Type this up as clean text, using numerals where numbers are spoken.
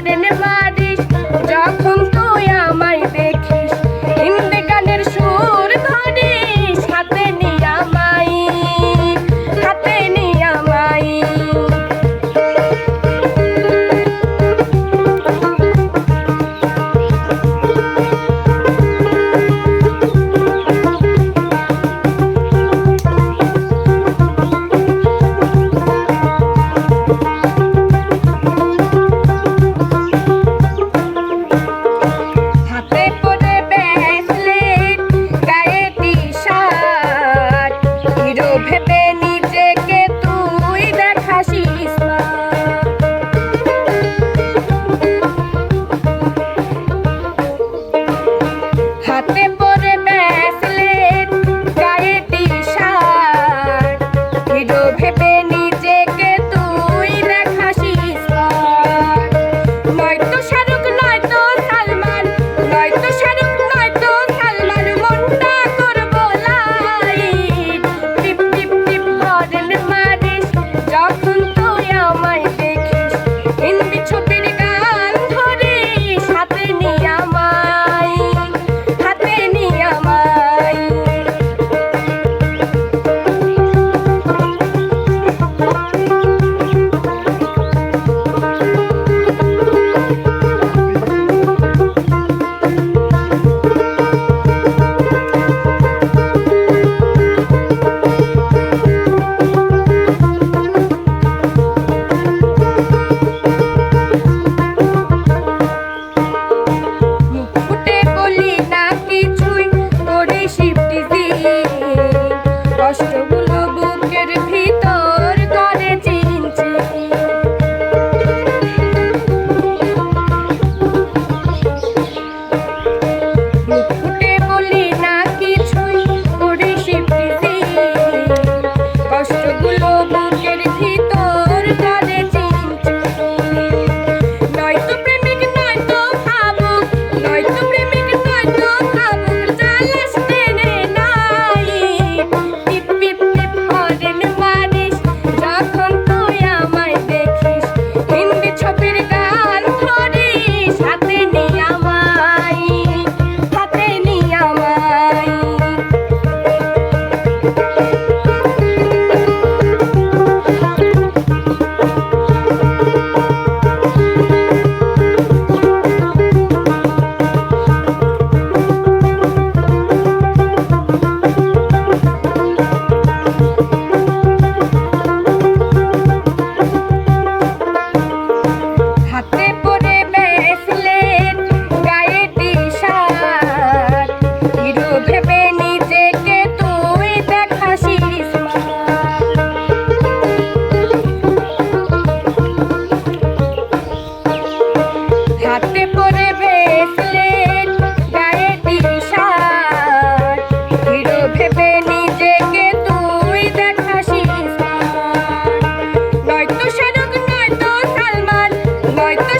Horn মারিস যখন তুই আমায় দেখিস, হিন্দি গানের সুর ধরিস হাতে নিয়ে আমায়, হাতে নিয়ে আমায়। ভেবে নিজেকে তুই দেখাসিস না, হাতে পরে ব্রেসলেট গায়ে টি-শার্ট, হিরো ভেবে নিজেকে তুই দেখাসিস না। নয়তো শাহরুখ নয়তো সালমান, নয়তো শাহরুখ নয়তো সালমান, মনটা করবো লাইট। টিপ টিপ টিপ হরেন মারিস যখন তুই আমায় দেখিস, হিন্দি ছবির গান ধরিস হাতে নিয়ে আমায়, হাতে নিয়ে আমায়। কষ্টগুলো বুকের ভিতর করে চিনচিন, মুখ ফুটে বলি না কিছুই করে শিফটি, কষ্টগুলো বুকের ভিতর করে চিনচিন। নয়তো প্রেমিক নয়তো ভাবুক, নয়তো প্রেমিক নয়তো ভাবুক, জ্বালাস টেনে নাই। টিপ টিপ টিপ হরেন মারিস যখন তুই আমায় দেখিস, হিন্দি ছবির গান ধরিস হাতে নিয়ে আমায়, হাতে নিয়ে আমায়। হাতে পরে ব্রেসলেট গায়ে টি-শার্ট, হিরো ভেবে নিজেকে তুই দেখাসিস না। হাতে পরে ব্রেসলেট গায়ে টি-শার্ট, হিরো ভেবে নিজেকে তুই দেখাসিস না। নয়তো শাহরুখ নয়তো সালমান, নয়তো